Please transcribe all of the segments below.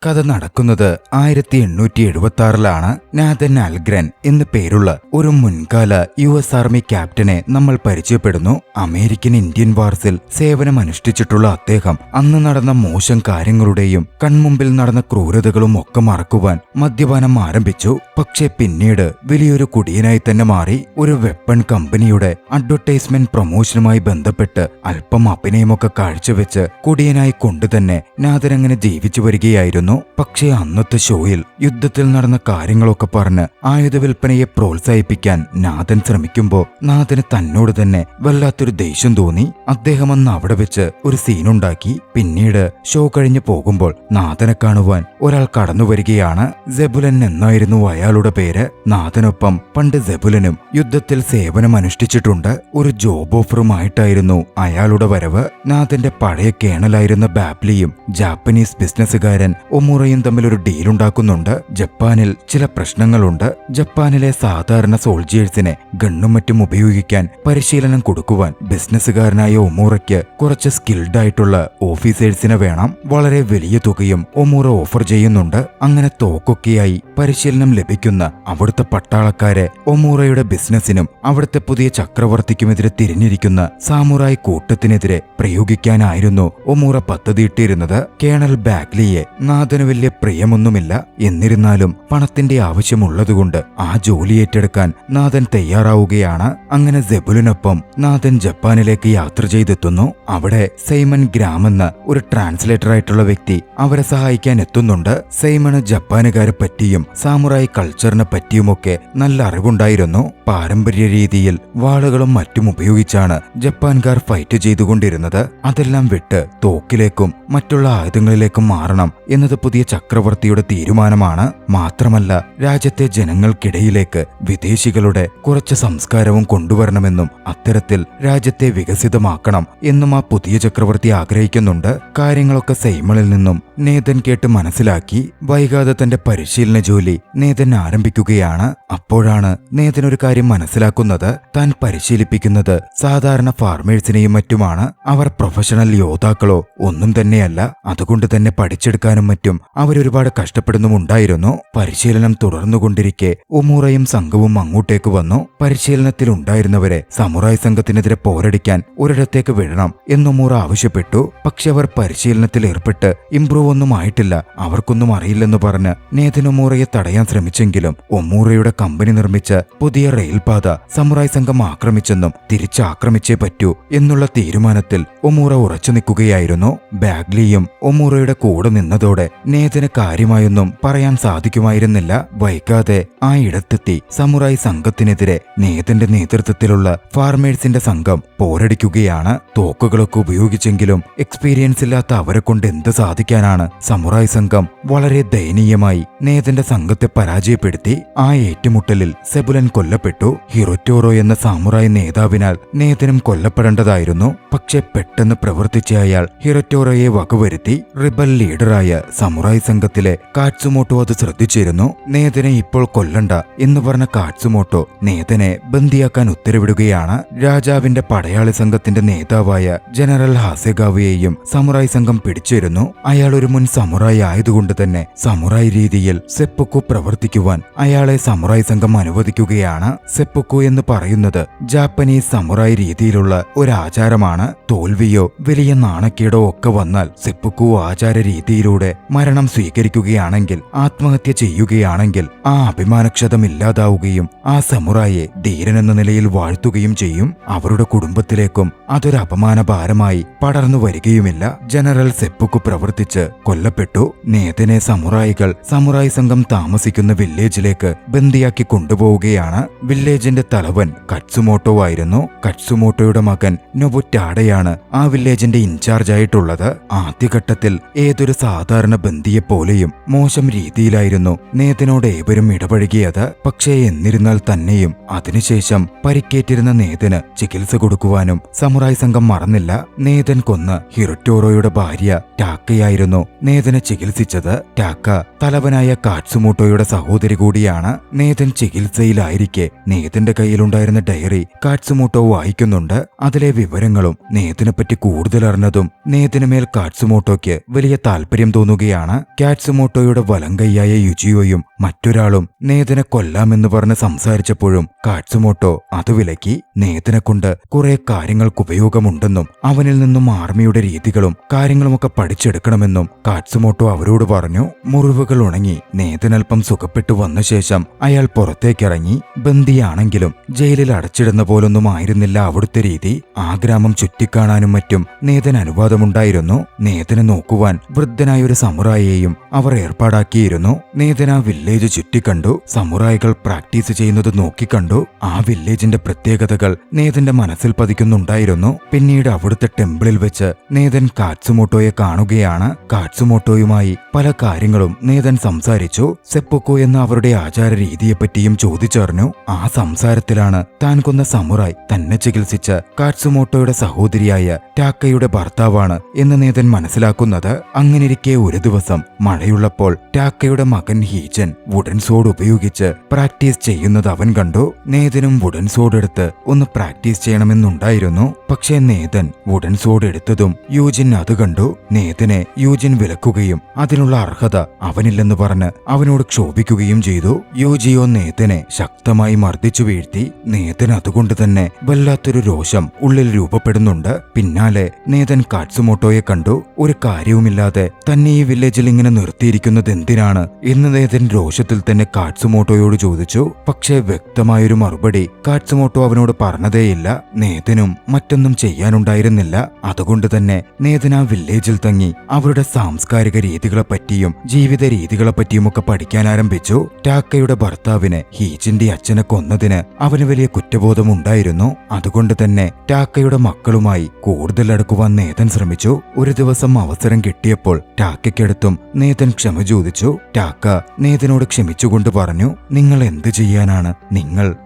കഥ നടക്കുന്നത് 1876 നാഥൻ അൽഗ്രൻ എന്നു പേരുള്ള ഒരു മുൻകാല US ആർമി ക്യാപ്റ്റനെ നമ്മൾ പരിചയപ്പെടുന്നു. അമേരിക്കൻ ഇന്ത്യൻ വാർസിൽ സേവനമനുഷ്ഠിച്ചിട്ടുള്ള അദ്ദേഹം അന്ന് നടന്ന മോശം കാര്യങ്ങളുടെയും കൺമുമ്പിൽ നടന്ന ക്രൂരതകളും ഒക്കെ മറക്കുവാൻ മദ്യപാനം ആരംഭിച്ചു. പക്ഷേ പിന്നീട് വലിയൊരു കുടിയനായി തന്നെ മാറി. ഒരു വെപ്പൺ കമ്പനിയുടെ അഡ്വർടൈസ്മെന്റ് പ്രൊമോഷനുമായി ബന്ധപ്പെട്ട് അല്പം അഭിനയമൊക്കെ കാഴ്ചവെച്ച് കുടിയനായി കൊണ്ടുതന്നെ നാഥൻ അങ്ങനെ ജീവിച്ചു വരികയായിരുന്നു. പക്ഷേ അന്നത്തെ ഷോയിൽ യുദ്ധത്തിൽ നടന്ന കാര്യങ്ങളൊക്കെ പറഞ്ഞ് ആയുധ വിൽപ്പനയെ പ്രോത്സാഹിപ്പിക്കാൻ നാഥൻ ശ്രമിക്കുമ്പോൾ നാഥന് തന്നോട് തന്നെ വല്ലാത്തൊരു ദേഷ്യം തോന്നി. അദ്ദേഹം അന്ന് അവിടെ വെച്ച് ഒരു സീനുണ്ടാക്കി. പിന്നീട് ഷോ കഴിഞ്ഞു പോകുമ്പോൾ നാഥനെ കാണുവാൻ ഒരാൾ കടന്നു വരികയാണ്. സെബുലൻ എന്നായിരുന്നു അയാളുടെ പേര്. നാഥനൊപ്പം പണ്ട് സെബുലനും യുദ്ധത്തിൽ സേവനം അനുഷ്ഠിച്ചിട്ടുണ്ട്. ഒരു ജോബ് ഓഫറുമായിട്ടായിരുന്നു അയാളുടെ വരവ്. നാഥന്റെ പഴയ കേണലായിരുന്ന ബാബ്ലിയും ജാപ്പനീസ് ബിസിനസ്സുകാരൻ ഒമുറയും തമ്മിൽ ഒരു ഡീലുണ്ടാക്കുന്നുണ്ട്. ജപ്പാനിൽ ചില പ്രശ്നങ്ങളുണ്ട്. ജപ്പാനിലെ സാധാരണ സോൾജിയേഴ്സിനെ ഗണ്ണും മറ്റും ഉപയോഗിക്കാൻ പരിശീലനം കൊടുക്കുവാൻ ബിസിനസ്സുകാരനായ ഒമുറയ്ക്ക് കുറച്ച് സ്കിൽഡ് ആയിട്ടുള്ള ഓഫീസേഴ്സിനെ വേണം. വളരെ വലിയ തുകയും ഒമുറ ഓഫർ ചെയ്യുന്നുണ്ട്. അങ്ങനെ തോക്കൊക്കെയായി പരിശീലനം ലഭിക്കുന്ന അവിടുത്തെ പട്ടാളക്കാരെ ഒമുറയുടെ ബിസിനസിനും അവിടുത്തെ പുതിയ ചക്രവർത്തിക്കുമെതിരെ തിരിഞ്ഞിരിക്കുന്ന സാമുറായി കൂട്ടത്തിനെതിരെ പ്രയോഗിക്കാനായിരുന്നു ഒമുറ പദ്ധതിയിട്ടിരുന്നത്. കേണൽ ബാഗ്ലിയെ നാഥന് വലിയ പ്രിയമൊന്നുമില്ല. എന്നിരുന്നാലും പണത്തിന്റെ ആവശ്യമുള്ളതുകൊണ്ട് ആ ജോലി ഏറ്റെടുക്കാൻ നാഥൻ തയ്യാറാവുകയാണ്. അങ്ങനെ സെബുലിനൊപ്പം നാഥൻ ജപ്പാനിലേക്ക് യാത്ര ചെയ്തെത്തുന്നു. അവിടെ സൈമൺ ഗ്രാം എന്ന ഒരു ട്രാൻസ്ലേറ്റർ ആയിട്ടുള്ള വ്യക്തി അവരെ സഹായിക്കാൻ എത്തുന്നുണ്ട്. സൈമണ് ജപ്പാനുകാരെ പറ്റിയും സാമുറായി കൾച്ചറിനെ പറ്റിയുമൊക്കെ നല്ല അറിവുണ്ടായിരുന്നു. പാരമ്പര്യ രീതിയിൽ വാളുകളും മറ്റും ഉപയോഗിച്ചാണ് ജപ്പാൻകാർ ഫൈറ്റ് ചെയ്തുകൊണ്ടിരുന്നത്. അതെല്ലാം വിട്ട് തോക്കിലേക്കും മറ്റുള്ള ആയുധങ്ങളിലേക്കും മാറണം എന്നത് പുതിയ ചക്രവർത്തിയുടെ തീരുമാനമാണ്. മാത്രമല്ല രാജ്യത്തെ ജനങ്ങൾക്കിടയിലേക്ക് വിദേശികളുടെ കുറച്ച് സംസ്കാരവും കൊണ്ടുവരണമെന്നും അത്തരത്തിൽ രാജ്യത്തെ വികസിതമാക്കണം എന്നും ആ പുതിയ ചക്രവർത്തി ആഗ്രഹിക്കുന്നുണ്ട്. കാര്യങ്ങളൊക്കെ സൈമണിൽ നിന്നും നേതൻ കേട്ട് മനസ്സിലാക്കി. വൈകാതെ തന്റെ പരിശീലന ജോലി നേതൻ ആരംഭിക്കുകയാണ്. അപ്പോഴാണ് നേതൻ ഒരു കാര്യം മനസ്സിലാക്കുന്നത്. താൻ പരിശീലിപ്പിക്കുന്നത് സാധാരണ ഫാർമേഴ്സിനെയും മറ്റുമാണ്. അവർ പ്രൊഫഷണൽ യോദ്ധാക്കളോ ഒന്നും തന്നെയല്ല. അതുകൊണ്ട് തന്നെ പഠിച്ചെടുക്കാനും മറ്റും അവരൊരുപാട് കഷ്ടപ്പെടുന്നുമുണ്ടായിരുന്നു. പരിശീലനം തുടർന്നുകൊണ്ടിരിക്കെ ഒമുറയും സംഘവും അങ്ങോട്ടേക്ക് വന്നു. പരിശീലനത്തിലുണ്ടായിരുന്നവരെ സമുറായ് സംഘത്തിനെതിരെ പോരടിക്കാൻ ഒരിടത്തേക്ക് വിടണം എന്നൊമുറ ആവശ്യപ്പെട്ടു. പക്ഷെ അവർ പരിശീലനത്തിൽ ഏർപ്പെട്ട് ഇംപ്രൂവ് ഒന്നും ആയിട്ടില്ല, അവർക്കൊന്നും അറിയില്ലെന്ന് പറഞ്ഞ് നേതൻ ഒമുറയെ തടയാൻ ശ്രമിച്ചെങ്കിലും ഒമുറയുടെ കമ്പനി നിർമ്മിച്ച പുതിയ റെയിൽപാത സമുറായ് സംഘം ആക്രമിച്ചെന്നും തിരിച്ചാക്രമിച്ചേ പറ്റൂ എന്നുള്ള തീരുമാനത്തിൽ ഒമുറ ഉറച്ചു നിൽക്കുകയായിരുന്നു. ബാഗ്ലിയും ഒമുറയുടെ കൂടെ നിന്നതോടെ നേതന് കാര്യമായൊന്നും പറയാൻ സാധിക്കുമായിരുന്നില്ല. വൈകാതെ ആ ഇടത്തെത്തി സമുറായ് സംഘത്തിനെതിരെ നേതന്റെ നേതൃത്വത്തിലുള്ള ഫാർമേഴ്സിന്റെ സംഘം പോരടിക്കുകയാണ്. തോക്കുകളൊക്കെ ഉപയോഗിച്ചെങ്കിലും എക്സ്പീരിയൻസ് ഇല്ലാത്ത അവരെ കൊണ്ട് എന്ത് സാധിക്കാനാണ്. സമുറായ് സംഘം വളരെ ദയനീയമായി നേതന്റെ സംഘത്തെ പരാജയപ്പെടുത്തി. ആ ഏറ്റുമുട്ടലിൽ സെബുലൻ കൊല്ലപ്പെട്ടു. ഹിറോറ്റോറോ എന്ന സാമുറായ് നേതാവിനാൽ നേതനും കൊല്ലപ്പെടേണ്ടതായിരുന്നു. പക്ഷെ പെട്ടെന്ന് പ്രവർത്തിച്ച അയാൾ ഹിറോറ്റോറോയെ വകവരുത്തി. റിബൽ ലീഡറായ സമുറായ് സംഘത്തിലെ കാറ്റ്സുമോട്ടോ അത് ശ്രദ്ധിച്ചിരുന്നു. നേതനെ ഇപ്പോൾ കൊല്ലണ്ട എന്ന് പറഞ്ഞ കാറ്റ്സുമോട്ടോ നേതനെ ബന്ദിയാക്കാൻ ഉത്തരവിടുകയാണ്. രാജാവിന്റെ പടയാളി സംഘത്തിന്റെ നേതാവായ ജനറൽ ഹാസെഗാവയെയും സമുറായ് സംഘം പിടിച്ചിരുന്നു. അയാൾ ഒരു മുൻ സമുറായ് ആയതുകൊണ്ട് തന്നെ സമുറായ് രീതിയിൽ സെപ്പുക്കു പ്രവർത്തിക്കുവാൻ അയാളെ സമുറായ് സംഘം അനുവദിക്കുകയാണ്. സെപ്പുക്കു എന്ന് പറയുന്നത് ജാപ്പനീസ് സമുറായ് രീതിയിലുള്ള ഒരു ആചാരമാണ്. തോൽവിയോ വലിയ നാണക്കേടോ ഒക്കെ വന്നാൽ സെപ്പുക്കു ആചാര രീതിയിലൂടെ മരണം സ്വീകരിക്കുകയാണെങ്കിൽ, ആത്മഹത്യ ചെയ്യുകയാണെങ്കിൽ ആ അഭിമാനക്ഷതം ഇല്ലാതാവുകയും ആ സമുറായെ ധീരനെന്ന നിലയിൽ വാഴ്ത്തുകയും ചെയ്യും. അവരുടെ കുടുംബത്തിലേക്കും അതൊരു അപമാന ഭാരമായി പടർന്നു വരികയുമില്ല. ജനറൽ സെപ്പുക്കു പ്രവർത്തിച്ച് കൊല്ലപ്പെട്ടു. നേതനെ സമുറായികൾ സമുറായ് സംഘം താമസിക്കുന്ന വില്ലേജിലേക്ക് ബന്ദിയാക്കി കൊണ്ടുപോവുകയാണ്. വില്ലേജിന്റെ തലവൻ കറ്റ്സുമോട്ടോ ആയിരുന്നു. കറ്റ്സുമോട്ടോയുടെ മകൻ നൊബുറ്റാഡയാണ് ആ വില്ലേജിന്റെ ഇൻചാർജ് ആയിട്ടുള്ളത്. ആദ്യഘട്ടത്തിൽ ഏതൊരു സാധാരണ ബന്ദിയെപ്പോലെയും മോശം രീതിയിലായിരുന്നു നേതനോട് ഏവരും ഇടപഴകിയത്. പക്ഷേ എന്നിരുന്നാൽ തന്നെയും അതിനുശേഷം പരിക്കേറ്റിരുന്ന നേതന് ചികിത്സ കൊടുക്കുവാനും സമുറായ് സംഘം മറന്നില്ല. നേതൻ കൊന്ന് ഹിറോറ്റോറോയുടെ ഭാര്യ ടാക്കയായിരുന്നു നേതനെ ചികിത്സിച്ചത്. ടാക്ക തലവനായ കാറ്റ്സുമോട്ടോയുടെ സഹോദരി കൂടിയാണ്. നേതൻ നേതൻ ചികിത്സയിലായിരിക്കെ നേതന്റെ കയ്യിലുണ്ടായിരുന്ന ഡയറി കാറ്റ്സുമോട്ടോ വായിക്കുന്നുണ്ട്. അതിലെ വിവരങ്ങളും നേതനെപ്പറ്റി കൂടുതൽ അറിഞ്ഞതും നേതനുമേൽ കാറ്റ്സുമോട്ടോയ്ക്ക് വലിയ താല്പര്യം തോന്നുകയാണ്. കാറ്റ്സുമോട്ടോയുടെ വലങ്കയ്യായ യുജിയോയും മറ്റൊരാളും നേതനെ കൊല്ലാമെന്ന് പറഞ്ഞ് സംസാരിച്ചപ്പോഴും കാറ്റ്സുമോട്ടോ അത് വിലക്കി. നേതനെ കൊണ്ട് കുറെ കാര്യങ്ങൾക്ക് ഉപയോഗമുണ്ടെന്നും അവനിൽ നിന്നും ആർമിയുടെ രീതികളും കാര്യങ്ങളുമൊക്കെ പഠിച്ചെടുക്കണമെന്നും കാറ്റ്സുമോട്ടോ അവരോട് പറഞ്ഞു. മുറിവുകൾ ഉണങ്ങി നേതനൽപ്പം സുഖപ്പെട്ടു വന്ന ശേഷം അയാൾ പുറത്തേക്കിറങ്ങി. ബന്ദിയാണെങ്കിലും ജയിലിൽ അടച്ചിടുന്ന പോലൊന്നും ആയിരുന്നില്ല അവിടുത്തെ രീതി. ആ ഗ്രാമം ചുറ്റിക്കാണാനും മറ്റും നേതൻ അനുവാദമുണ്ടായിരുന്നു. നേതനെ നോക്കുവാൻ വൃദ്ധനായ ഒരു സമുറായിയെയും അവർ ഏർപ്പാടാക്കിയിരുന്നു. നേതൻ ആ വില്ലേജ് ചുറ്റിക്കണ്ടു. സമുറായികൾ പ്രാക്ടീസ് ചെയ്യുന്നത് നോക്കിക്കണ്ടു. ആ വില്ലേജിന്റെ പ്രത്യേകതകൾ നേതന്റെ മനസ്സിൽ പതിക്കുന്നുണ്ടായിരുന്നു. പിന്നീട് അവിടുത്തെ ടെമ്പിളിൽ വെച്ച് നേതൻ കാറ്റ്സുമോട്ടോയെ കാണുകയാണ്. കാറ്റ്സുമോട്ടോയുമായി പല കാര്യങ്ങളും നേതൻ സംസാരിച്ചു. സെപ്പുക്കോ എന്ന അവരുടെ ആചാര രീതിയെപ്പറ്റിയും ചോദിച്ചറിഞ്ഞു. ആ സംസാരത്തിലാണ് താൻ കൊന്ന സമുറായ് തന്നെ ചികിത്സിച്ച കാറ്റ്സുമോട്ടോയുടെ സഹോദരിയായ ടാക്കയുടെ ഭർത്താവാണ് എന്ന് നേതൻ മനസ്സിലാക്കുന്നത്. അങ്ങനെയിരിക്കെ ഒരു ദിവസം മഴയുള്ളപ്പോൾ ടാക്കയുടെ മകൻ ഹീജൻ വുഡൻ സോഡ് ഉപയോഗിച്ച് പ്രാക്ടീസ് ചെയ്യുന്നത് അവൻ കണ്ടു. നേതനും വുഡൻ സോഡ് എടുത്ത് ഒന്ന് പ്രാക്ടീസ് ചെയ്യണമെന്നുണ്ടായിരുന്നു. പക്ഷേ നേതൻ വുഡൻ സോഡ് എടുത്തതും യൂജിൻ അത് കണ്ടു. നേതനെ യൂജിൻ വിലക്കുകയും അതിനുള്ള അർഹത അവനില്ലെന്ന് പറഞ്ഞ് അവനോട് ക്ഷോഭിക്കുകയും ചെയ്തു. യൂജിയോ നേതനെ ശക്തമായി മർദ്ദിച്ചു വീഴ്ത്തി. നേതൻ അതുകൊണ്ട് തന്നെ വല്ലാത്തൊരു രോഷം ഉള്ളിൽ രൂപപ്പെടുന്നുണ്ട്. പിന്നാലെ നേതൻ കാറ്റ്സുമോട്ടോയെ കണ്ടു. ഒരു കാര്യവുമില്ലാതെ തന്നെ ഈ വില്ലേജിൽ ഇങ്ങനെ നിർത്തിയിരിക്കുന്നത് എന്തിനാണ് എന്ന് നേതൻ രോഷത്തിൽ തന്നെ കാറ്റ്സുമോട്ടോയോട് ചോദിച്ചു. പക്ഷേ വ്യക്തമായൊരു മറുപടി കാറ്റ്സുമോട്ടോ അവനോട് പറഞ്ഞതേയില്ല. നേതനും മറ്റൊന്നും ചെയ്യാനുണ്ടായിരുന്നില്ല. അതുകൊണ്ട് തന്നെ നേതൻ ആ വില്ലേജിൽ തങ്ങി അവരുടെ സാംസ്കാരിക രീതികളെപ്പറ്റിയും ജീവിത രീതികളെപ്പറ്റിയുമൊക്കെ പഠിക്കാൻ ആരംഭിച്ചു. ടാക്കയുടെ ഭർത്താവിനെ ഹീജിന്റെ അച്ഛനെ കൊന്നതിന് അവന് വലിയ കുറ്റബോധമുണ്ടായിരുന്നു. അതുകൊണ്ട് തന്നെ ടാക്കയുടെ മക്കളുമായി കൂടുതൽ അടുക്കുവാൻ നേതൻ ശ്രമിച്ചു. ഒരു ദിവസം അവസരം കിട്ടിയപ്പോൾ ടാക്കയ്ക്കടുത്തും നേതൻ ക്ഷമ ചോദിച്ചു. ടാക്ക നേതനോട് ക്ഷമിച്ചുകൊണ്ട് പറഞ്ഞു, നിങ്ങൾ എന്ത് ചെയ്യാനാണ്?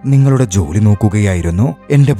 നിങ്ങളുടെ ജോലി നോക്കുകയായിരുന്നു. എന്റെ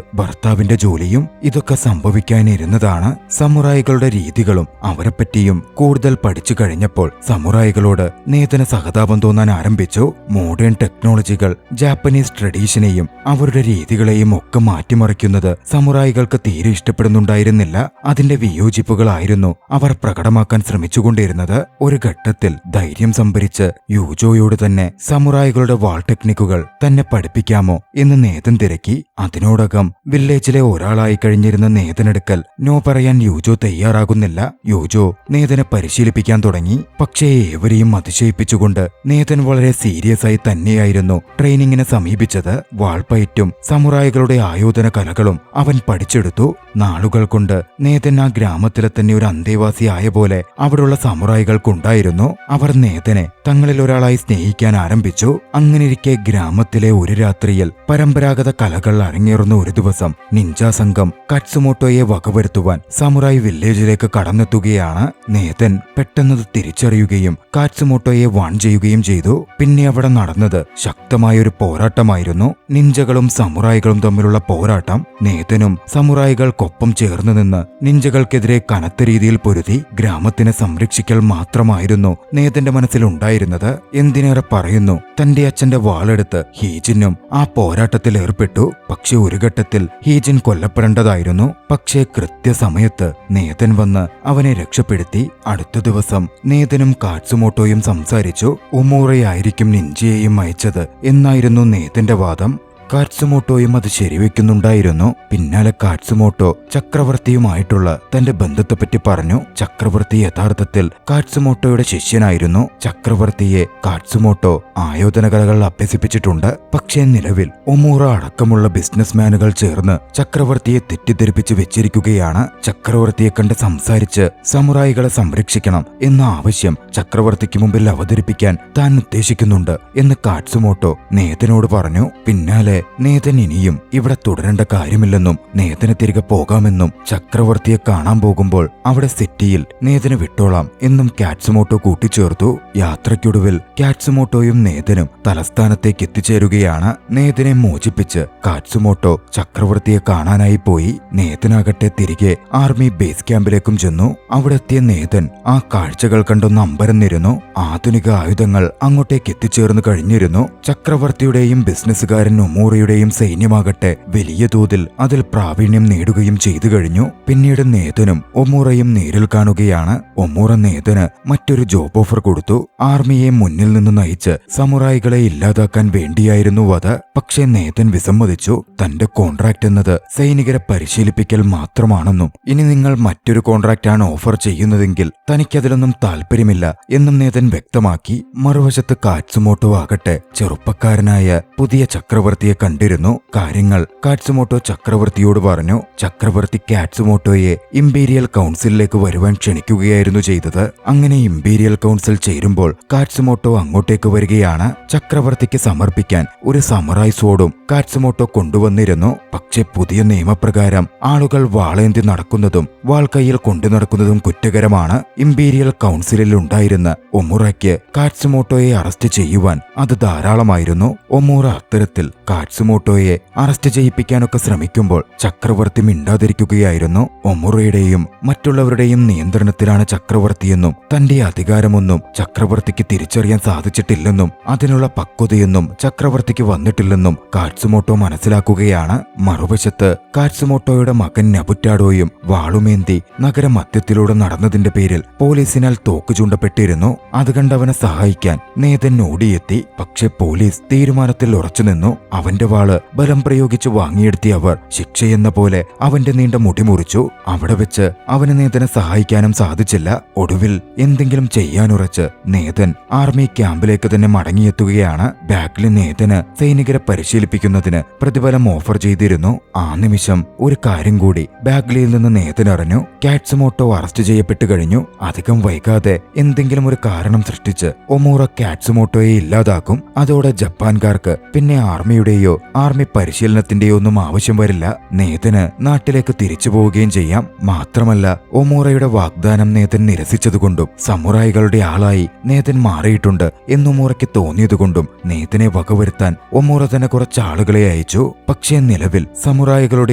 ഭർത്താവിന്റെ ജോലിയും ഇതൊക്കെ സംഭവിക്കാനിരുന്നതാണ്. സമുറായികളുടെ രീതികളും അവരെപ്പറ്റിയും കൂടുതൽ പഠിച്ചു കഴിഞ്ഞപ്പോൾ സമുറായികളോട് നേതന് സഹതാപം തോന്നാൻ ആരംഭിച്ചു. മോഡേൺ ടെക്നോളജികൾ ജാപ്പനീസ് ട്രഡീഷനെയും അവരുടെ രീതികളെയും ഒക്കെ മാറ്റിമറിക്കുന്നത് സമുറായികൾക്ക് തീരെ ഇഷ്ടപ്പെടുന്നുണ്ടായിരുന്നില്ല. അതിന്റെ വിയോജിപ്പുകളായിരുന്നു അവർ പ്രകടമാക്കാൻ ശ്രമിച്ചുകൊണ്ടിരുന്നത്. ഒരു ഘട്ടത്തിൽ ധൈര്യം സംഭരിച്ച് യൂജോയോട് തന്നെ സമുറായികളുടെ വാൾ ടെക്നിക്കുകൾ തന്നെ പഠിപ്പിക്കാമോ എന്ന് നേതൻ തിരക്കി. അതിനോടകം വില്ലേജിലെ ഒരാളായി കഴിഞ്ഞിരുന്ന നേതനെടുക്കൽ നോ പറയാൻ യൂജോ തയ്യാറാകുന്നില്ല. യൂജോ നേതനെ പരിശീലിപ്പിക്കാൻ തുടങ്ങി. പക്ഷേ ഏവരെയും അതിശയിപ്പിച്ചുകൊണ്ട് നേതൻ വളരെ സീരിയസ് ആയി തന്നെയായിരുന്നു ട്രെയിനിങ്ങിനെ സമീപിച്ചത്. വാൾപ്പയറ്റും സമുറായികളുടെ ആയോധന കലകളും അവൻ പഠിച്ചെടുത്തു. നാളുകൾ കൊണ്ട് നേതൻ ആ ഗ്രാമത്തിലെ തന്നെ ഒരു അന്തേവാസിയായ പോലെ അവിടുള്ള സമുറായികൾക്കുണ്ടായിരുന്നു. അവർ നേതനെ തങ്ങളിൽ ഒരാളായി സ്നേഹിക്കാൻ ആരംഭിച്ചു. അങ്ങനെയിരിക്കെ ഗ്രാമത്തിലെ ഒരു രാത്രിയിൽ പരമ്പരാഗത കലകൾ അരങ്ങേറുന്ന ഒരു ദിവസം നിഞ്ച സംഘം കാറ്റ്സുമോട്ടോയെ വകവരുത്തുവാൻ സമുറായി വില്ലേജിലേക്ക് കടന്നെത്തുകയാണ്. നേതൻ പെട്ടെന്നത് തിരിച്ചറിയുകയും കാറ്റ്സുമോട്ടോയെ വാൺ ചെയ്യുകയും ചെയ്തു. പിന്നെ അവിടെ നടന്നത് ശക്തമായൊരു പോരാട്ടമായിരുന്നു. നിഞ്ചകളും സമുറായികളും തമ്മിലുള്ള പോരാട്ടം. നേതനും സമുറായികൾക്കൊപ്പം ചേർന്ന് നിന്ന് നിഞ്ചകൾക്കെതിരെ കനത്ത രീതിയിൽ പൊരുതി. ഗ്രാമത്തിനെ സംരക്ഷിക്കൽ മാത്രമായിരുന്നു നേതന്റെ മനസ്സിലുണ്ടായിരുന്നത്. എന്തിനേറെ പറയുന്നു, തന്റെ അച്ഛന്റെ വാളെടുത്ത് ഹീജിനും ആ പോരാട്ടത്തിൽ ഏർപ്പെട്ടു. പക്ഷെ ഒരു ഘട്ടത്തിൽ ഹീജിൻ കൊല്ലപ്പെടേണ്ടതായിരുന്നു. പക്ഷേ കൃത്യസമയത്ത് നേതൻ വന്ന് അവനെ രക്ഷപ്പെടുത്തി. അടുത്ത ദിവസം നേതനും കാറ്റ്സുമോട്ടോയും സംസാരിച്ചു. ഉമൂറയായിരിക്കും നിഞ്ചയെയും അയച്ചത് എന്നായിരുന്നു നേതന്റെ വാദം. കാറ്റ്സുമോട്ടോയും അത് ശരിവെക്കുന്നുണ്ടായിരുന്നു. പിന്നാലെ കാറ്റ്സുമോട്ടോ ചക്രവർത്തിയുമായിട്ടുള്ള തന്റെ ബന്ധത്തെപ്പറ്റി പറഞ്ഞു. ചക്രവർത്തി യഥാർത്ഥത്തിൽ കാറ്റ്സുമോട്ടോയുടെ ശിഷ്യനായിരുന്നു. ചക്രവർത്തിയെ കാറ്റ്സുമോട്ടോ ആയോധന കലകൾ അഭ്യസിപ്പിച്ചിട്ടുണ്ട്. പക്ഷേ നിലവിൽ ഒമൂറ അടക്കമുള്ള ബിസിനസ്മാനുകൾ ചേർന്ന് ചക്രവർത്തിയെ തെറ്റിദ്ധരിപ്പിച്ച് വെച്ചിരിക്കുകയാണ്. ചക്രവർത്തിയെ കണ്ട് സംസാരിച്ച് സമുറായികളെ സംരക്ഷിക്കണം എന്ന ആവശ്യം ചക്രവർത്തിക്ക് മുമ്പിൽ അവതരിപ്പിക്കാൻ താൻ ഉദ്ദേശിക്കുന്നുണ്ട് എന്ന് കാറ്റ്സുമോട്ടോ നേതനോട് പറഞ്ഞു. പിന്നാലെ ഇതോടെ നേതൻ ഇനിയും ഇവിടെ തുടരേണ്ട കാര്യമില്ലെന്നും നേതന് തിരികെ പോകാമെന്നും ചക്രവർത്തിയെ കാണാൻ പോകുമ്പോൾ അവിടെ സിറ്റിയിൽ നേതന് വിട്ടോളാം എന്നും കാറ്റ്സുമോട്ടോ കൂട്ടിച്ചേർത്തു. യാത്രയ്ക്കൊടുവിൽ കാറ്റ്സുമോട്ടോയും നേതനും തലസ്ഥാനത്തേക്ക് എത്തിച്ചേരുകയാണ്. നേതനെ മോചിപ്പിച്ച് കാറ്റ്സുമോട്ടോ ചക്രവർത്തിയെ കാണാനായി പോയി. നേതനാകട്ടെ തിരികെ ആർമി ബേസ് ക്യാമ്പിലേക്കും ചെന്നു. അവിടെ എത്തിയ നേതൻ ആ കാഴ്ചകൾ കണ്ടൊന്ന് അമ്പരന്നിരുന്നു. ആധുനിക ആയുധങ്ങൾ അങ്ങോട്ടേക്ക് എത്തിച്ചേർന്നു കഴിഞ്ഞിരുന്നു. ചക്രവർത്തിയുടെയും ബിസിനസ്സുകാരൻ ഒമൂറയുടെയും സൈന്യമാകട്ടെ വലിയ തോതിൽ അതിൽ പ്രാവീണ്യം നേടുകയും ചെയ്തു കഴിഞ്ഞു. പിന്നീട് നേതനും ഒമൂറയും നേരിൽ കാണുകയാണ്. ഒമൂറ നേതന് മറ്റൊരു ജോബ് ഓഫർ കൊടുത്തു. ആർമിയെ മുന്നിൽ നിന്ന് നയിച്ച് സമുറായികളെ ഇല്ലാതാക്കാൻ വേണ്ടിയായിരുന്നു അത്. പക്ഷേ നേതൻ വിസമ്മതിച്ചു. തന്റെ കോൺട്രാക്ട് എന്നത് സൈനികരെ പരിശീലിപ്പിക്കൽ മാത്രമാണെന്നും ഇനി നിങ്ങൾ മറ്റൊരു കോൺട്രാക്റ്റാണ് ഓഫർ ചെയ്യുന്നതെങ്കിൽ തനിക്കതിലൊന്നും താല്പര്യമില്ല എന്നും നേതൻ വ്യക്തമാക്കി. മറുവശത്ത് കാറ്റ്സുമോട്ടോ ആകട്ടെ ചെറുപ്പക്കാരനായ പുതിയ ചക്രവർത്തിയെ കണ്ടിരുന്നു. കാര്യങ്ങൾ കാറ്റ്സുമോട്ടോ ചക്രവർത്തിയോട് പറഞ്ഞു. ചക്രവർത്തി കാറ്റ്സുമോട്ടോയെ ഇംപീരിയൽ കൗൺസിലിലേക്ക് വരുവാൻ ക്ഷണിക്കുകയായിരുന്നു ചെയ്തത്. അങ്ങനെ ഇംപീരിയൽ കൗൺസിൽ ചേരുമ്പോൾ കാറ്റ്സുമോട്ടോ അങ്ങോട്ടേക്ക് വരികയാണ്. ചക്രവർത്തിക്ക് സമർപ്പിക്കാൻ ഒരു സമുറായ് സ്വോർഡും കാറ്റ്സുമോട്ടോ കൊണ്ടുവന്നിരുന്നു. പക്ഷെ പുതിയ നിയമപ്രകാരം ആളുകൾ വാളേന്തി നടക്കുന്നതും വാൾ കയ്യിൽ കൊണ്ടു നടക്കുന്നതും കുറ്റകരമാണ്. ഇംപീരിയൽ കൗൺസിലിൽ ഉണ്ടായിരുന്ന ഒമൂറയ്ക്ക് കാറ്റ്സുമോട്ടോയെ അറസ്റ്റ് ചെയ്യുവാൻ അത് ധാരാളമായിരുന്നു. ഒമൂറ അത്തരത്തിൽ കാറ്റ്സുമോട്ടോയെ അറസ്റ്റ് ചെയ്യിപ്പിക്കാനൊക്കെ ശ്രമിക്കുമ്പോൾ ചക്രവർത്തി മിണ്ടാതിരിക്കുകയായിരുന്നു. ഒമൂറയുടെയും മറ്റുള്ളവരുടെയും നിയന്ത്രണത്തിലാണ് ചക്രവർത്തിയെന്നും തന്റെ അധികാരമൊന്നും ചക്രവർത്തിക്ക് തിരിച്ചറിയാൻ സാധിച്ചിട്ടില്ലെന്നും അതിനുള്ള പക്വതയൊന്നും ചക്രവർത്തിക്ക് വന്നിട്ടില്ലെന്നും കാറ്റ്സുമോട്ടോ മനസ്സിലാക്കുകയാണ്. മറുവശത്ത് കാറ്റ്സുമോട്ടോയുടെ മകൻ നബുറ്റാഡോയും വാളുമേന്തി നഗരമധ്യത്തിലൂടെ നടന്നതിന്റെ പേരിൽ പോലീസിനാൽ തോക്കു ചൂണ്ടപ്പെട്ടിരുന്നു. അത് കണ്ടവനെ സഹായിക്കാൻ നേതൻ ഓടിയെത്തി. പക്ഷെ പോലീസ് തീരുമാനത്തിൽ ഉറച്ചുനിന്നു. അവന്റെ വാള് ബലം പ്രയോഗിച്ച് വാങ്ങിയെടുത്തിയ അവർ ശിക്ഷയെന്ന പോലെ അവന്റെ നീണ്ട മുടി മുറിച്ചു. അവിടെ വെച്ച് അവന് നേതനെ സഹായിക്കാനും സാധിച്ചില്ല. ഒടുവിൽ എന്തെങ്കിലും ചെയ്യാനുറച്ച് നേതൻ ആർമി ക്യാമ്പിലേക്ക് തന്നെ മടങ്ങിയെത്തുകയാണ്. ബാഗിൽ നേതന് സൈനികരെ പരിശീലിപ്പിക്കുന്നതിന് പ്രതിഫലം ഓഫർ ചെയ്തിരുന്നു. ആ നിമിഷം ഒരു കാര്യം കൂടി ബാഗ്ലിയിൽ നിന്ന് നേതൻ അറിഞ്ഞു. കാറ്റ്സുമോട്ടോ അറസ്റ്റ് ചെയ്യപ്പെട്ടു കഴിഞ്ഞു. അധികം വൈകാതെ എന്തെങ്കിലും ഒരു കാരണം സൃഷ്ടിച്ച് ഒമൂറ കാറ്റ്സുമോട്ടോയെ ഇല്ലാതാക്കും. അതോടെ ജപ്പാൻകാർക്ക് പിന്നെ ആർമിയുടെയോ ആർമി പരിശീലനത്തിന്റെയോ ഒന്നും ആവശ്യം വരില്ല. നേതന് നാട്ടിലേക്ക് തിരിച്ചു പോവുകയും ചെയ്യാം. മാത്രമല്ല ഒമൂറയുടെ വാഗ്ദാനം നേതൻ നിരസിച്ചതുകൊണ്ടും സമുറായികളുടെ ആളായി നേതൻ മാറിയിട്ടുണ്ട് എന്നൊമൂറയ്ക്ക് തോന്നിയതുകൊണ്ടും നേതനെ വകവരുത്താൻ ഒമൂറ തന്നെ കുറച്ച് ആളുകളെ അയച്ചു. പക്ഷേ നിലവിൽ സമുറായികളുടെ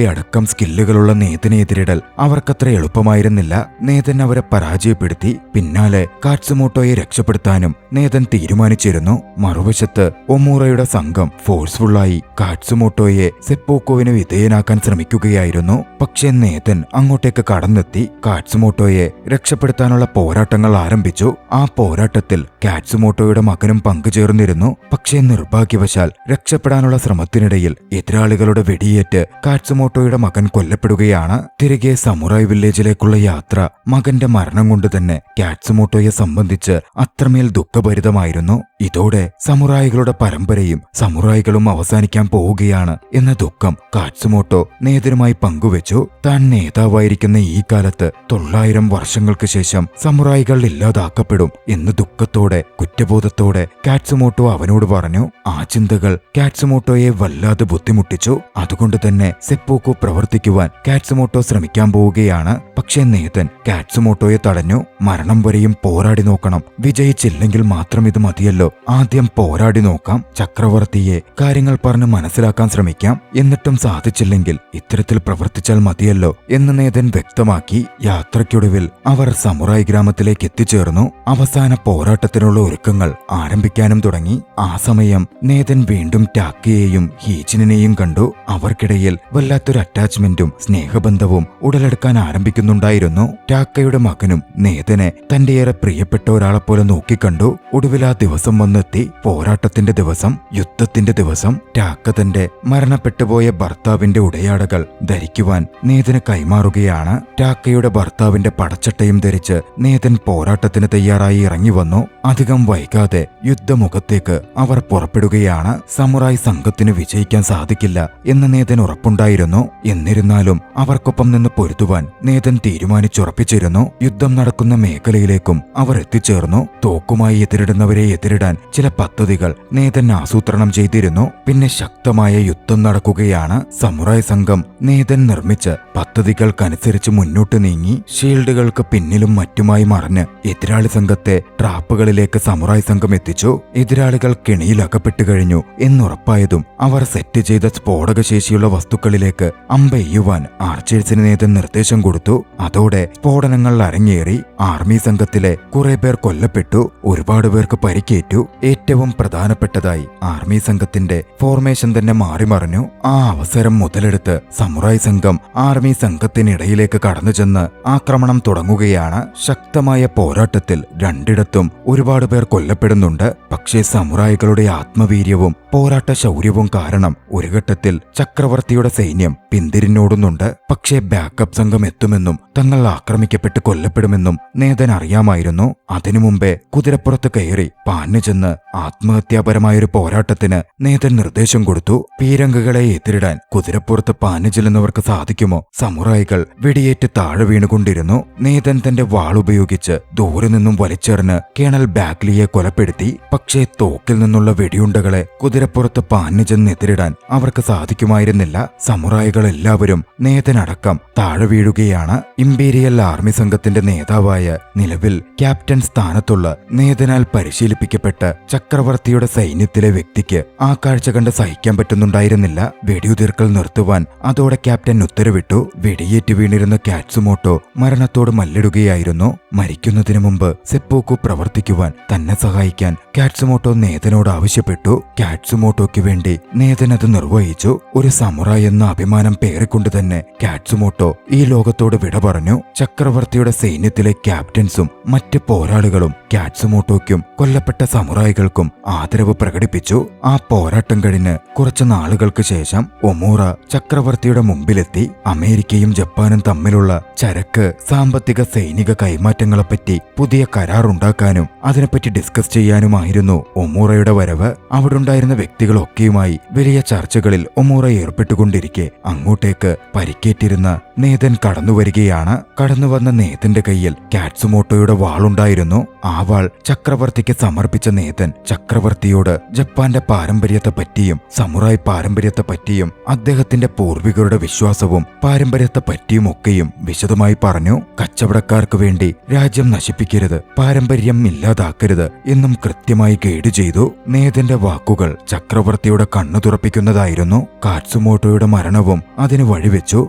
അടക്കം സ്കില്ലുകളുള്ള നേതനെ എതിരിടൽ അവർക്കത്ര എളുപ്പമായിരുന്നില്ല. നേതൻ അവരെ പരാജയപ്പെടുത്തി. പിന്നാലെ കാറ്റ്സുമോട്ടോയെ രക്ഷപ്പെടുത്താനും നേതൻ തീരുമാനിച്ചിരുന്നു. മറുവശത്ത് ഒമൂറയുടെ സംഘം ഫോഴ്സ്ഫുള്ളായി കാറ്റ്സുമോട്ടോയെ സെപ്പോക്കോവിന് വിധേയനാക്കാൻ ശ്രമിക്കുകയായിരുന്നു. പക്ഷേ നേതൻ അങ്ങോട്ടേക്ക് കടന്നെത്തി കാറ്റ്സുമോട്ടോയെ രക്ഷപ്പെടുത്താനുള്ള പോരാട്ടങ്ങൾ ആരംഭിച്ചു. ആ പോരാട്ടത്തിൽ കാറ്റ്സുമോട്ടോയുടെ മകനും പങ്കുചേർന്നിരുന്നു. പക്ഷേ നിർഭാഗ്യവശാൽ രക്ഷപ്പെടാനുള്ള ശ്രമത്തിനിടയിൽ എതിരാളികളുടെ വെടിയേറ്റ് കാറ്റ്സുമോട്ടോയുടെ മകൻ കൊല്ലപ്പെടുകയാണ്. തിരികെ സമുറായ് വില്ലേജിലേക്കുള്ള യാത്ര മകന്റെ മരണം കൊണ്ട് തന്നെ കാറ്റ്സുമോട്ടോയെ സംബന്ധിച്ച് അത്രമേൽ ദുഃഖഭരിതമായിരുന്നു. ഇതോടെ സമുറായികളുടെ പരമ്പരയും സമുറായികളും അവസാനിക്കാൻ പോവുകയാണ് എന്ന ദുഃഖം കാറ്റ്സുമോട്ടോ നേതനുമായി പങ്കുവെച്ചു. താൻ നേതാവായിരിക്കുന്ന ഈ കാലത്ത് 900 വർഷങ്ങൾക്ക് ശേഷം സമുറായികൾ ഇല്ലാതാക്കപ്പെടും എന്ന് ദുഃഖത്തോടെ കുറ്റബോധത്തോടെ കാറ്റ്സുമോട്ടോ അവനോട് പറഞ്ഞു. ആ ചിന്തകൾ കാറ്റ്സുമോട്ടോയെ വല്ലാതെ ബുദ്ധിമുട്ടിച്ചു. അതുകൊണ്ട് തന്നെ സെപ്പോക്കോ പ്രവർത്തിക്കുവാൻ കാറ്റ്സുമോട്ടോ ശ്രമിക്കാൻ പോവുകയാണ്. പക്ഷേ നേതൻ കാറ്റ്സുമോട്ടോയെ തടഞ്ഞു. മരണം വരെയും പോരാടി നോക്കണം. വിജയിച്ചില്ലെങ്കിൽ മാത്രം ഇത് മതിയല്ലോ. ആദ്യം പോരാടി നോക്കാം. ചക്രവർത്തിയെ കാര്യങ്ങൾ പറഞ്ഞ് മനസ്സിലാക്കാൻ ശ്രമിക്കാം. എന്നിട്ടും സാധിച്ചില്ലെങ്കിൽ ഇത്തരത്തിൽ പ്രവർത്തിച്ചാൽ മതിയല്ലോ എന്ന് നേതൻ വ്യക്തമാക്കി. യാത്രയ്ക്കൊടുവിൽ അവർ സമുറായ് ഗ്രാമത്തിലേക്ക് എത്തിച്ചേർന്നു. അവസാന പോരാട്ടത്തിനുള്ള ഒരുക്കങ്ങൾ ആരംഭിക്കാനും തുടങ്ങി. ആ സമയം നേതൻ വീണ്ടും ടാക്കയെയും ഹീച്ചിനെയും കണ്ടു. അവർക്കിടയിൽ വല്ലാത്തൊരു അറ്റാച്ച്മെന്റും സ്നേഹബന്ധവും ഉടലെടുക്കാൻ ആരംഭിക്കുന്നുണ്ടായിരുന്നു. ടാക്കയുടെ മകനും നേതനെ തന്റെ ഏറെ പ്രിയപ്പെട്ട ഒരാളെപ്പോലെ നോക്കിക്കണ്ടു. ഒടുവിൽ ആ ദിവസം വന്നെത്തി. പോരാട്ടത്തിന്റെ ദിവസം, യുദ്ധത്തിന്റെ ദിവസം. ടാക്ക തന്റെ മരണപ്പെട്ടുപോയ ഭർത്താവിന്റെ ഉടയാടകൾ ധരിക്കുവാൻ നേതന് കൈമാറുകയാണ്. ടാക്കയുടെ ഭർത്താവിന്റെ പടച്ചട്ടയും ധരിച്ച് നേതൻ പോരാട്ടത്തിന് തയ്യാറായി ഇറങ്ങി വന്നു. അധികം വൈകാതെ യുദ്ധമുഖത്തേക്ക് അവർ പുറപ്പെടുകയാണ്. സമുറായ് സംഘത്തിന് വിജയിക്കാൻ സാധിക്കില്ല എന്ന് നേതൻ ഉറപ്പുണ്ടായിരുന്നു. എന്നിരുന്നാലും അവർക്കൊപ്പം നിന്ന് പൊരുതുവാൻ നേതൻ തീരുമാനിച്ചുറപ്പിച്ചിരുന്നു. യുദ്ധം നടക്കുന്ന മേഖലയിലേക്കും അവർ എത്തിച്ചേർന്നു. തോക്കുമായി എതിരിടുന്നവരെ എതിരിടാൻ ചില പദ്ധതികൾ നേതൻ ആസൂത്രണം ചെയ്തിരുന്നു. പിന്നെ ശക്തമായ യുദ്ധം നടക്കുകയാണ്. സമുറായ് സംഘം നേതൻ നിർമ്മിച്ച പദ്ധതികൾക്കനുസരിച്ച് മുന്നോട്ട് നീങ്ങി ഷീൽഡുകൾക്ക് പിന്നിലും മറ്റുമായി മറിഞ്ഞ് എതിരാളി സംഘത്തെ ട്രാപ്പുകളിലേക്ക് സമുറായ് സംഘം എത്തിച്ചു. എതിരാളികൾ കെണിയിലകപ്പെട്ടു കഴിഞ്ഞു എന്നുറപ്പായതും അവർ സെറ്റ് ചെയ്ത സ്ഫോടകശേഷിയുള്ള വസ്തുക്കളിലേക്ക് അമ്പെയ്യുവാൻ ആർച്ചേഴ്സിന് നേതൻ നിർദ്ദേശം കൊടുത്തു. അതോടെ സ്ഫോടനങ്ങൾ അരങ്ങേറി. ആർമി സംഘത്തിലെ കുറെ പേർ കൊല്ലപ്പെട്ടു. ഒരുപാട് പേർക്ക് പരിക്കേറ്റു. ഏറ്റവും പ്രധാനപ്പെട്ടതായി ആർമി സംഘത്തിന്റെ ഫോർമേഷൻ തന്നെ മാറിമറിഞ്ഞു. ആ അവസരം മുതലെടുത്ത് സമുറായ് സംഘം ആർമി സംഘത്തിനിടയിലേക്ക് കടന്നു ചെന്ന് ആക്രമണം തുടങ്ങുകയാണ്. ശക്തമായ പോരാട്ടത്തിൽ രണ്ടിടത്തും ഒരുപാട് പേർ കൊല്ലപ്പെടുന്നുണ്ട്. പക്ഷേ സമുറായികളുടെ ആത്മവീര്യവും പോരാട്ട ശൗര്യവും കാരണം ഒരു ഘട്ടത്തിൽ ചക്രവർത്തിയുടെ സൈന്യം പിന്തിരിഞ്ഞോടുന്നുണ്ട്. പക്ഷേ ബാക്കപ്പ് സംഘം എത്തുമെന്നും തങ്ങൾ ആക്രമിക്കപ്പെട്ട് കൊല്ലപ്പെടുമെന്നും നേതൻ അറിയാമായിരുന്നു. അതിനു മുമ്പേ കുതിരപ്പുറത്ത് കയറി പാഞ്ഞു ചെന്ന് ആത്മഹത്യാപരമായൊരു പോരാട്ടത്തിന് നേതൻ നിർദ്ദേശം കൊടുത്തു. പീരങ്കികളെ എതിരിടാൻ കുതിരപ്പുറത്ത് പാഞ്ഞു ചെല്ലുന്നവർക്ക് സാധിക്കുമോ? സമുറായികൾ വെടിയേറ്റ് താഴെ വീണുകൊണ്ടിരുന്നു. നേതൻ തന്റെ വാളുപയോഗിച്ച് ദൂരെ നിന്നും വലിച്ചെറിഞ്ഞ് കേണൽ ബാഗ്ലിയെ കൊലപ്പെടുത്തി. പക്ഷേ തോക്കിൽ നിന്നുള്ള വെടിയുണ്ടകളെ കുതിരപ്പുറത്ത് പാഞ്ഞു ചെന്ന് എതിരിടാൻ അവർക്ക് സാധിക്കുമായിരുന്നില്ല. സമുറായികൾ എല്ലാവരും നേതനടക്കം താഴെ വീഴുകയാണ്. ഇംപീരിയൽ ആർമി സംഘത്തിന്റെ നേതാവായ നിലവിൽ ക്യാപ്റ്റൻ സ്ഥാനത്തുള്ള നേതനാൽ പരിശീലിപ്പിക്കപ്പെട്ട ചക്രവർത്തിയുടെ സൈന്യത്തിലെ വ്യക്തിക്ക് ആ കാഴ്ച കണ്ട് സഹിക്കാൻ പറ്റുന്നുണ്ടായിരുന്നില്ല. വെടിയുതിർക്കൽ നിർത്തുവാൻ അതോടെ ക്യാപ്റ്റൻ ഉത്തരവിട്ടു. വെടിയേറ്റ് വീണിരുന്ന കാറ്റ്സുമോട്ടോ മരണത്തോട് മല്ലിടുകയായിരുന്നു. മരിക്കുന്നതിനു മുമ്പ് സെപ്പൂക്കു പ്രവർത്തിക്കുവാൻ തന്നെ സഹായിക്കാൻ കാറ്റ്സുമോട്ടോ നേതനോട് ആവശ്യപ്പെട്ടു. കാറ്റ്സുമോട്ടോയ്ക്ക് വേണ്ടി നേതൻ അത് നിർവഹിച്ചു. ഒരു സമുറായ് എന്ന അഭിമാനം പേറിക്കൊണ്ട് തന്നെ കാറ്റ്സുമോട്ടോ ഈ ലോകത്തോട് വിട പറഞ്ഞു. ചക്രവർത്തിയുടെ സൈന്യത്തിലെ ക്യാപ്റ്റൻസും മറ്റ് പോരാളികളും കാറ്റ്സുമോട്ടോയ്ക്കും കൊല്ലപ്പെട്ട സമുറായികൾക്കും ആദരവ് പ്രകടിപ്പിച്ചു. ആ പോരാട്ടം കഴിഞ്ഞ് കുറച്ചു നാളുകൾക്ക് ശേഷം ഒമൂറ ചക്രവർത്തിയുടെ മുമ്പിലെത്തി. അമേരിക്കയും ജപ്പാനും തമ്മിലുള്ള ചരക്ക്, സാമ്പത്തിക, സൈനിക കൈമാറ്റങ്ങളെപ്പറ്റി പുതിയ കരാറുണ്ടാക്കാനും അതിനെപ്പറ്റി ഡിസ്കസ് ചെയ്യാനുമായിരുന്നു ഒമൂറയുടെ വരവ്. അവിടുണ്ടായിരുന്ന വ്യക്തികളൊക്കെയുമായി വലിയ ചർച്ചകളിൽ ഒമൂറ ഏർപ്പെട്ടുകൊണ്ടിരിക്കെ അങ്ങോട്ടേക്ക് പരിക്കേറ്റിരുന്ന നേതൻ കടന്നുവരികയാണ്. കടന്നുവന്ന നേതന്റെ കയ്യിൽ കാറ്റ്സുമോട്ടോയുടെ വാളുണ്ടായിരുന്നു. ആ വാൾ ചക്രവർത്തിക്ക് സമർപ്പിച്ച നേതൻ ചക്രവർത്തിയോട് ജപ്പാന്റെ പാരമ്പര്യത്തെപ്പറ്റിയും സമുറായ് പാരമ്പര്യത്തെപ്പറ്റിയും അദ്ദേഹത്തിന്റെ പൂർവികരുടെ വിശ്വാസവും പാരമ്പര്യത്തെപ്പറ്റിയും ഒക്കെയും വിശദമായി പറഞ്ഞു. കച്ചവടക്കാർക്ക് വേണ്ടി രാജ്യം നശിപ്പിക്കരുത്, പാരമ്പര്യം ഇല്ലാതാക്കരുത് എന്നും കൃത്യമായി ഗൈഡ് ചെയ്തു. നേതന്റെ വാക്കുകൾ ചക്രവർത്തിയുടെ കണ്ണു തുറപ്പിക്കുന്നതായിരുന്നു. കാറ്റ്സുമോട്ടോയുടെ മരണവും അതിന് വഴിവെച്ചു.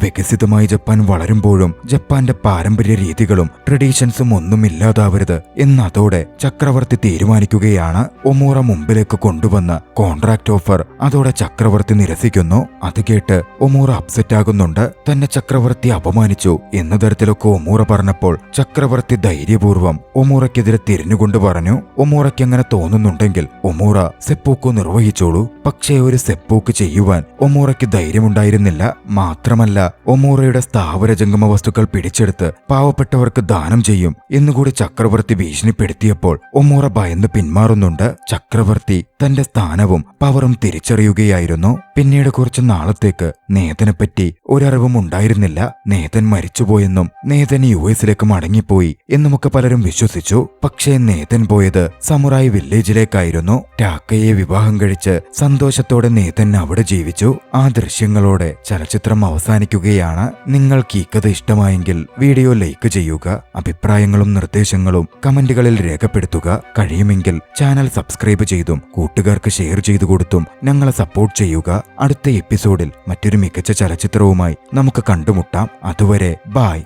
വികസിതമായി ജപ്പാൻ വളരുമ്പോഴും ജപ്പാന്റെ പാരമ്പര്യ രീതികളും ട്രഡീഷൻസും ഒന്നും ഇല്ലാതാവരുത് എന്നതോടെ ചക്രവർത്തി തീരുമാനിക്കുകയാണ്. ഒമൂറ മുമ്പിലേക്ക് കൊണ്ടുവന്ന കോൺട്രാക്ട് ഓഫർ അതോടെ ചക്രവർത്തി നിരസിക്കുന്നു. അത് കേട്ട് ഒമൂറ അപ്സെറ്റ് ആകുന്നുണ്ട്. തന്നെ ചക്രവർത്തി അപമാനിച്ചു എന്ന തരത്തിലൊക്കെ ഒമൂറ പറഞ്ഞപ്പോൾ ചക്രവർത്തി ധൈര്യപൂർവ്വം ഒമൂറയ്ക്കെതിരെ തിരിഞ്ഞുകൊണ്ട് പറഞ്ഞു, ഒമൂറയ്ക്ക് അങ്ങനെ തോന്നുന്നുണ്ടെങ്കിൽ ഒമൂറ സെപ്പൂക്കു നിർവഹിച്ചോളൂ. പക്ഷേ ഒരു സെപ്പൂക്ക് ചെയ്യുവാൻ ഒമൂറയ്ക്ക് ധൈര്യമുണ്ടായിരുന്നില്ല. മാത്രമല്ല ഒമൂറയുടെ സ്ഥാവര ജംഗമ വസ്തുക്കൾ പിടിച്ചെടുത്ത് പാവപ്പെട്ടവർക്ക് ദാനം ചെയ്യും എന്നുകൂടി ചക്രവർത്തി ഭീഷണിപ്പെടുത്തിയപ്പോൾ ഒമൂറ ഭയന്ന് പിന്മാറുന്നുണ്ട്. ചക്രവർത്തി തന്റെ സ്ഥാനവും പവറും തിരിച്ചറിയുകയായിരുന്നു. പിന്നീട് കുറച്ചു നാളത്തേക്ക് നേതനെപ്പറ്റി ഒരറിവും ഉണ്ടായിരുന്നില്ല. നേതൻ മരിച്ചുപോയെന്നും നേതൻ യുഎസിലേക്ക് മടങ്ങിപ്പോയി എന്നുമൊക്കെ പലരും വിശ്വസിച്ചു. പക്ഷേ നേതൻ പോയത് സമുറായ് വില്ലേജിലേക്കായിരുന്നു. ടാക്കയെ വിവാഹം കഴിച്ച് സന്തോഷത്തോടെ നേതൻ അവിടെ ജീവിച്ചു. ആ ദൃശ്യങ്ങളോടെ ചലച്ചിത്രം അവസാനിക്കുകയാണ്. നിങ്ങൾക്ക് ഈ കഥ ഇഷ്ടമായെങ്കിൽ വീഡിയോ ലൈക്ക് ചെയ്യുക. അഭിപ്രായങ്ങളും നിർദ്ദേശങ്ങളും കമന്റുകളിൽ രേഖപ്പെടുത്തുക. കഴിയുമെങ്കിൽ ചാനൽ സബ്സ്ക്രൈബ് ചെയ്തും കൂട്ടുകാർക്ക് ഷെയർ ചെയ്തു കൊടുത്തും ഞങ്ങളെ സപ്പോർട്ട് ചെയ്യുക. അടുത്ത എപ്പിസോഡിൽ മറ്റൊരു മികച്ച ചലച്ചിത്രവുമായി നമുക്ക് കണ്ടുമുട്ടാം. അതുവരെ ബായ്.